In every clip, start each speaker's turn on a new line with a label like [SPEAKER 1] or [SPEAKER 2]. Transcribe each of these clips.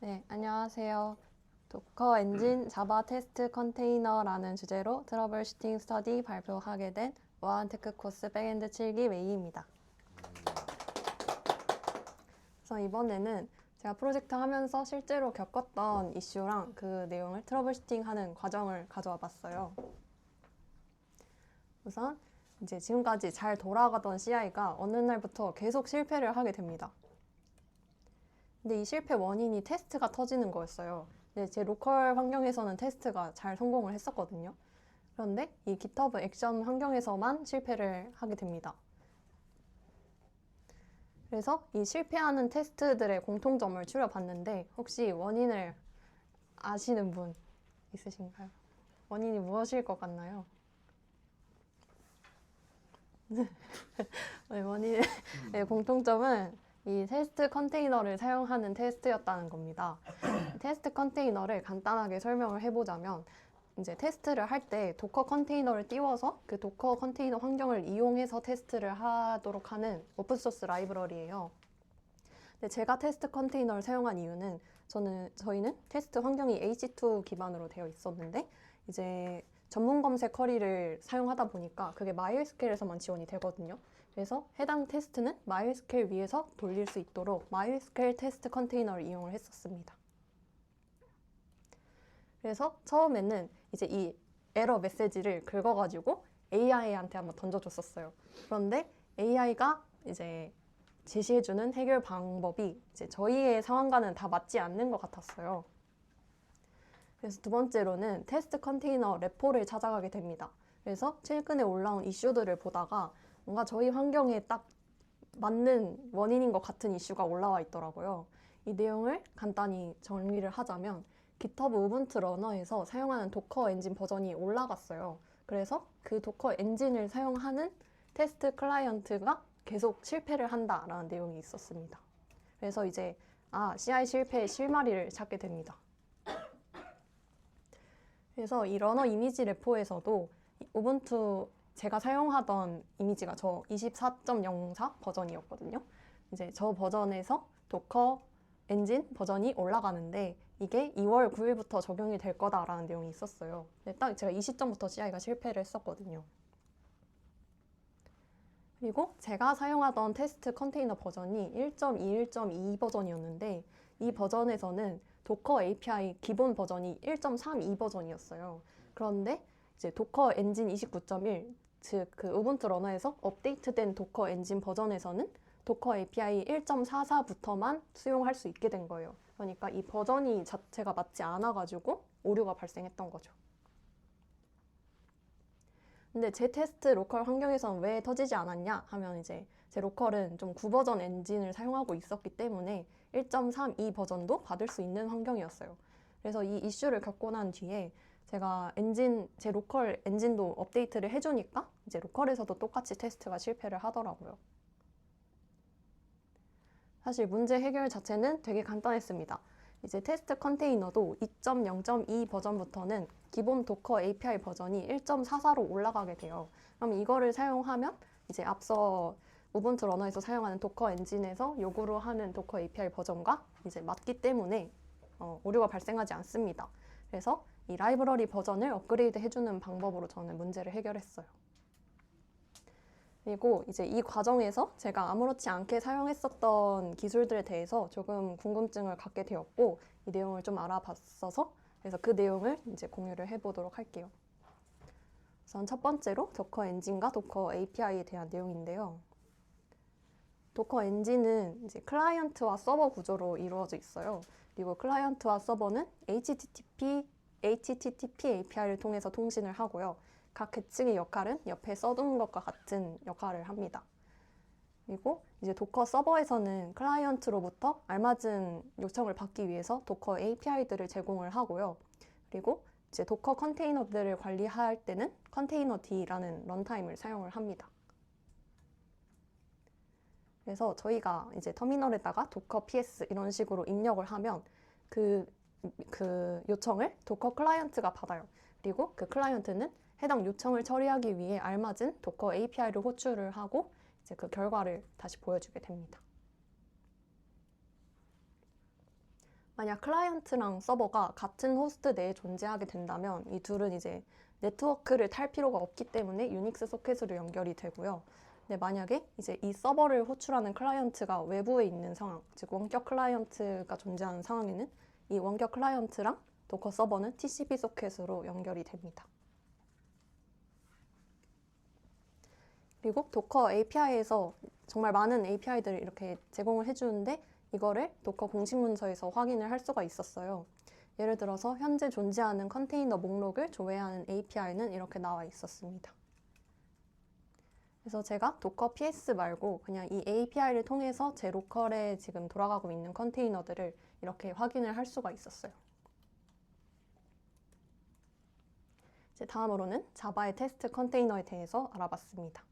[SPEAKER 1] 네, 안녕하세요. 도커 엔진 자바 테스트 컨테이너라는 주제로 트러블 슈팅 스터디 발표하게 된 우아한테크 코스 백엔드 7기 웨이입니다. 그래서 이번에는 제가 프로젝트 하면서 실제로 겪었던 이슈랑 그 내용을 트러블 슈팅하는 과정을 가져와 봤어요. 우선 이제 지금까지 잘 돌아가던 CI가 어느 날부터 계속 실패를 하게 됩니다. 근데 이 실패 원인이 테스트가 터지는 거였어요. 근데 제 로컬 환경에서는 테스트가 잘 성공을 했었거든요. 그런데 이 GitHub 액션 환경에서만 실패를 하게 됩니다. 그래서 이 실패하는 테스트들의 공통점을 추려봤는데 혹시 원인을 아시는 분 있으신가요? 원인이 무엇일 것 같나요? 네, 원인의 공통점은 이 테스트 컨테이너를 사용하는 테스트였다는 겁니다. 테스트 컨테이너를 간단하게 설명을 해보자면 이제 테스트를 할 때 도커 컨테이너를 띄워서 그 도커 컨테이너 환경을 이용해서 테스트를 하도록 하는 오픈소스 라이브러리예요. 근데 제가 테스트 컨테이너를 사용한 이유는 저희는 테스트 환경이 EC2 기반으로 되어 있었는데 이제 전문 검색 쿼리를 사용하다 보니까 그게 MySQL에서만 지원이 되거든요. 그래서 해당 테스트는 MySQL 위에서 돌릴 수 있도록 MySQL 테스트 컨테이너를 이용을 했었습니다. 그래서 처음에는 이제 이 에러 메시지를 긁어가지고 AI한테 한번 던져줬었어요. 그런데 AI가 이제 제시해주는 해결 방법이 이제 저희의 상황과는 다 맞지 않는 것 같았어요. 그래서 두 번째로는 테스트 컨테이너 레포를 찾아가게 됩니다. 그래서 최근에 올라온 이슈들을 보다가 뭔가 저희 환경에 딱 맞는 원인인 것 같은 이슈가 올라와 있더라고요. 이 내용을 간단히 정리를 하자면 GitHub 우분투 러너에서 사용하는 도커 엔진 버전이 올라갔어요. 그래서 그 도커 엔진을 사용하는 테스트 클라이언트가 계속 실패를 한다라는 내용이 있었습니다. 그래서 이제 CI 실패의 실마리를 찾게 됩니다. 그래서 이 러너 이미지 레포에서도 우분투 제가 사용하던 이미지가 저 24.04 버전이었거든요. 이제 저 버전에서 도커 엔진 버전이 올라가는데 이게 2월 9일부터 적용이 될 거다라는 내용이 있었어요. 근데 딱 제가 이 시점부터 CI가 실패를 했었거든요. 그리고 제가 사용하던 테스트 컨테이너 버전이 1.21.2 버전이었는데 이 버전에서는 도커 API 기본 버전이 1.32 버전이었어요. 그런데 이제 도커 엔진 29.1, 즉 그 우분투 러너에서 업데이트된 도커 엔진 버전에서는 도커 API 1.44부터만 수용할 수 있게 된 거예요. 그러니까 이 버전이 자체가 맞지 않아가지고 오류가 발생했던 거죠. 근데 제 테스트 로컬 환경에서는 왜 터지지 않았냐 하면 이제 제 로컬은 좀 9버전 엔진을 사용하고 있었기 때문에 1.32 버전도 받을 수 있는 환경이었어요. 그래서 이 이슈를 겪고 난 뒤에 제가 제 로컬 엔진도 업데이트를 해주니까 이제 로컬에서도 똑같이 테스트가 실패를 하더라고요. 사실 문제 해결 자체는 되게 간단했습니다. 이제 테스트 컨테이너도 2.0.2 버전부터는 기본 도커 API 버전이 1.44로 올라가게 돼요. 그럼 이거를 사용하면 이제 앞서 우분투 러너에서 사용하는 도커 엔진에서 요구로 하는 도커 API 버전과 이제 맞기 때문에 오류가 발생하지 않습니다. 그래서 이 라이브러리 버전을 업그레이드 해주는 방법으로 저는 문제를 해결했어요. 그리고 이제 이 과정에서 제가 아무렇지 않게 사용했었던 기술들에 대해서 조금 궁금증을 갖게 되었고 이 내용을 좀 알아봤어서 그래서 그 내용을 이제 공유를 해보도록 할게요. 우선 첫 번째로 도커 엔진과 도커 API에 대한 내용인데요. 도커 엔진은 이제 클라이언트와 서버 구조로 이루어져 있어요. 그리고 클라이언트와 서버는 HTTP API를 통해서 통신을 하고요. 각 계층의 역할은 옆에 써둔 것과 같은 역할을 합니다. 그리고 이제 도커 서버에서는 클라이언트로부터 알맞은 요청을 받기 위해서 도커 API들을 제공을 하고요. 그리고 이제 도커 컨테이너들을 관리할 때는 containerd라는 런타임을 사용을 합니다. 그래서 저희가 이제 터미널에다가 도커 ps 이런 식으로 입력을 하면 그 요청을 도커 클라이언트가 받아요. 그리고 그 클라이언트는 해당 요청을 처리하기 위해 알맞은 도커 API를 호출을 하고 이제 그 결과를 다시 보여주게 됩니다. 만약 클라이언트랑 서버가 같은 호스트 내에 존재하게 된다면 이 둘은 이제 네트워크를 탈 필요가 없기 때문에 유닉스 소켓으로 연결이 되고요. 근데 만약에 이제 이 서버를 호출하는 클라이언트가 외부에 있는 상황, 즉 원격 클라이언트가 존재하는 상황에는 이 원격 클라이언트랑 도커 서버는 TCP 소켓으로 연결이 됩니다. 그리고 도커 API에서 정말 많은 API들을 이렇게 제공을 해주는데 이거를 도커 공식 문서에서 확인을 할 수가 있었어요. 예를 들어서 현재 존재하는 컨테이너 목록을 조회하는 API는 이렇게 나와 있었습니다. 그래서 제가 도커 PS 말고 그냥 이 API를 통해서 제 로컬에 지금 돌아가고 있는 컨테이너들을 이렇게 확인을 할 수가 있었어요. 이제 다음으로는 자바의 테스트 컨테이너에 대해서 알아봤습니다.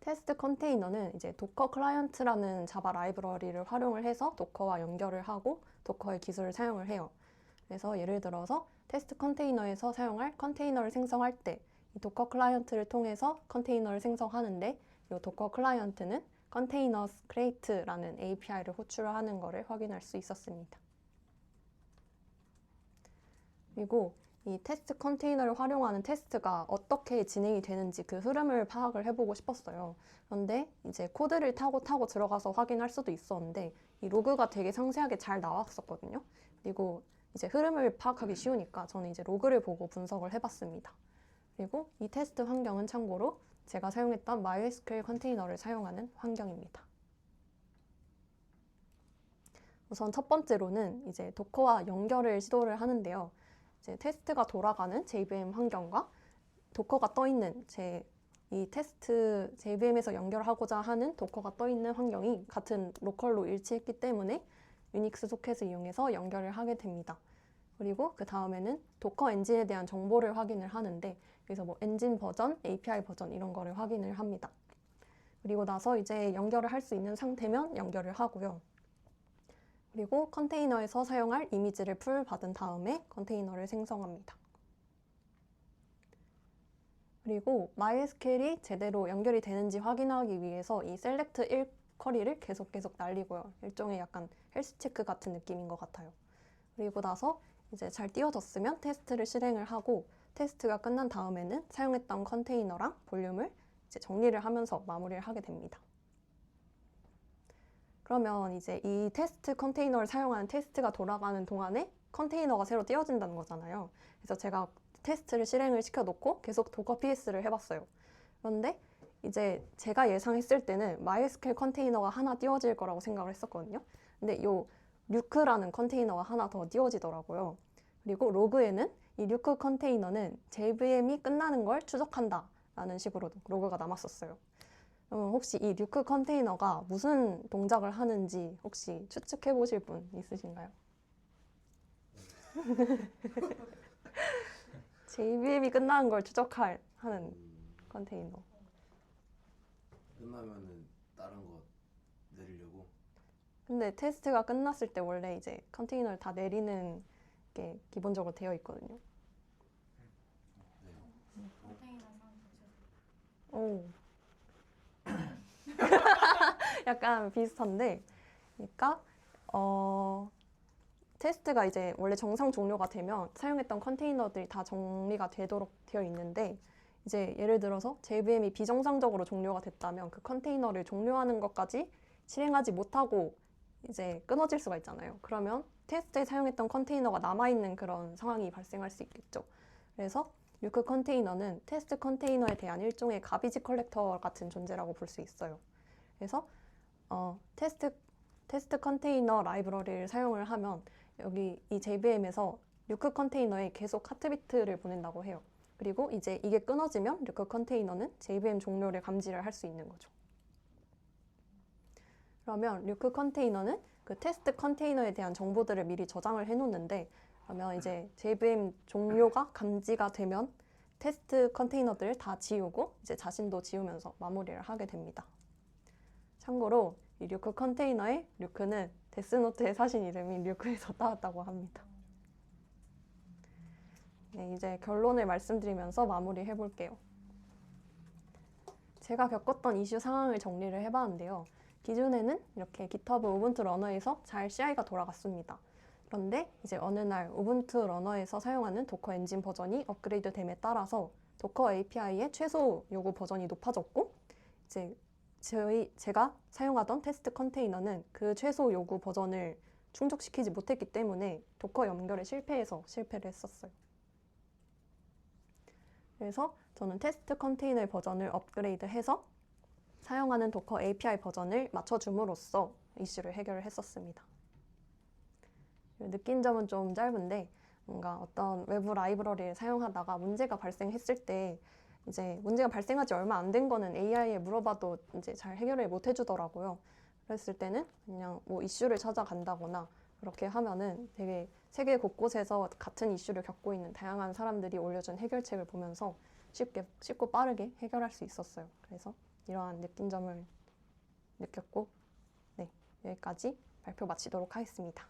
[SPEAKER 1] 테스트 컨테이너는 이제 도커 클라이언트라는 자바 라이브러리를 활용을 해서 도커와 연결을 하고 도커의 기술을 사용을 해요. 그래서 예를 들어서 테스트 컨테이너에서 사용할 컨테이너를 생성할 때 이 도커 클라이언트를 통해서 컨테이너를 생성하는데 이 도커 클라이언트는 containers create라는 API를 호출하는 것을 확인할 수 있었습니다. 그리고 이 테스트 컨테이너를 활용하는 테스트가 어떻게 진행이 되는지 그 흐름을 파악을 해보고 싶었어요. 그런데 이제 코드를 타고 들어가서 확인할 수도 있었는데 이 로그가 되게 상세하게 잘 나왔었거든요. 그리고 이제 흐름을 파악하기 쉬우니까 저는 이제 로그를 보고 분석을 해봤습니다. 그리고 이 테스트 환경은 참고로 제가 사용했던 MySQL 컨테이너를 사용하는 환경입니다. 우선 첫 번째로는 이제 도커와 연결을 시도를 하는데요. 이제 테스트가 돌아가는 JVM 환경과 도커가 떠있는 이 테스트 JVM에서 연결하고자 하는 도커가 떠있는 환경이 같은 로컬로 일치했기 때문에 유닉스 소켓을 이용해서 연결을 하게 됩니다. 그리고 그 다음에는 도커 엔진에 대한 정보를 확인을 하는데 여기서 뭐 엔진 버전, API 버전 이런 거를 확인을 합니다. 그리고 나서 이제 연결을 할 수 있는 상태면 연결을 하고요. 그리고 컨테이너에서 사용할 이미지를 풀 받은 다음에 컨테이너를 생성합니다. 그리고 MySQL이 제대로 연결이 되는지 확인하기 위해서 이 select 1 쿼리를 계속 날리고요. 일종의 약간 헬스 체크 같은 느낌인 것 같아요. 그리고 나서 이제 잘 띄워졌으면 테스트를 실행을 하고 테스트가 끝난 다음에는 사용했던 컨테이너랑 볼륨을 이제 정리를 하면서 마무리를 하게 됩니다. 그러면 이제 이 테스트 컨테이너를 사용하는 테스트가 돌아가는 동안에 컨테이너가 새로 띄워진다는 거잖아요. 그래서 제가 테스트를 실행을 시켜놓고 계속 도커 PS를 해봤어요. 그런데 이제 제가 예상했을 때는 MySQL 컨테이너가 하나 띄워질 거라고 생각을 했었거든요. 근데 요 류크라는 컨테이너가 하나 더 띄워지더라고요. 그리고 로그에는 이 류크 컨테이너는 JVM이 끝나는 걸 추적한다 라는 식으로 로그가 남았었어요. 혹시 이 류크 컨테이너가 무슨 동작을 하는지 혹시 추측해 보실 분 있으신가요? JVM이 끝나는 걸 하는 컨테이너.
[SPEAKER 2] 끝나면은 다른 거 내리려고.
[SPEAKER 1] 근데 테스트가 끝났을 때 원래 이제 컨테이너를 다 내리는 게 기본적으로 되어 있거든요.
[SPEAKER 3] 컨테이너 상태
[SPEAKER 1] 오. 약간 비슷한데, 그러니까 테스트가 이제 원래 정상 종료가 되면 사용했던 컨테이너들이 다 정리가 되도록 되어 있는데 이제 예를 들어서 JVM이 비정상적으로 종료가 됐다면 그 컨테이너를 종료하는 것까지 실행하지 못하고 이제 끊어질 수가 있잖아요. 그러면 테스트에 사용했던 컨테이너가 남아있는 그런 상황이 발생할 수 있겠죠. 그래서 류크 컨테이너는 테스트 컨테이너에 대한 일종의 가비지 컬렉터 같은 존재라고 볼 수 있어요. 그래서 테스트 컨테이너 라이브러리를 사용을 하면 여기 이 JVM에서 류크 컨테이너에 계속 하트비트를 보낸다고 해요. 그리고 이제 이게 끊어지면 류크 컨테이너는 JVM 종료를 감지를 할 수 있는 거죠. 그러면 류크 컨테이너는 그 테스트 컨테이너에 대한 정보들을 미리 저장을 해놓는데 그러면 이제 JVM 종료가 감지가 되면 테스트 컨테이너들을 다 지우고 이제 자신도 지우면서 마무리를 하게 됩니다. 참고로 이 류크 컨테이너의 류크는 데스노트의 사신 이름이 류크에서 따왔다고 합니다. 네, 이제 결론을 말씀드리면서 마무리해 볼게요. 제가 겪었던 이슈 상황을 정리를 해봤는데요. 기존에는 이렇게 GitHub 우분투 러너에서 잘 CI가 돌아갔습니다. 그런데 이제 어느 날 우분투 러너에서 사용하는 도커 엔진 버전이 업그레이드됨에 따라서 도커 API의 최소 요구 버전이 높아졌고 이제 제가 사용하던 테스트 컨테이너는 그 최소 요구 버전을 충족시키지 못했기 때문에 도커 연결에 실패해서 실패를 했었어요. 그래서 저는 테스트 컨테이너 버전을 업그레이드해서 사용하는 도커 API 버전을 맞춰줌으로써 이슈를 해결을 했었습니다. 느낀 점은 좀 짧은데 뭔가 어떤 외부 라이브러리를 사용하다가 문제가 발생했을 때 이제 문제가 발생하지 얼마 안 된 거는 AI에 물어봐도 이제 잘 해결을 못 해주더라고요. 그랬을 때는 그냥 뭐 이슈를 찾아간다거나 그렇게 하면은 되게 세계 곳곳에서 같은 이슈를 겪고 있는 다양한 사람들이 올려준 해결책을 보면서 쉽고 빠르게 해결할 수 있었어요. 그래서 이러한 느낀 점을 느꼈고, 네, 여기까지 발표 마치도록 하겠습니다.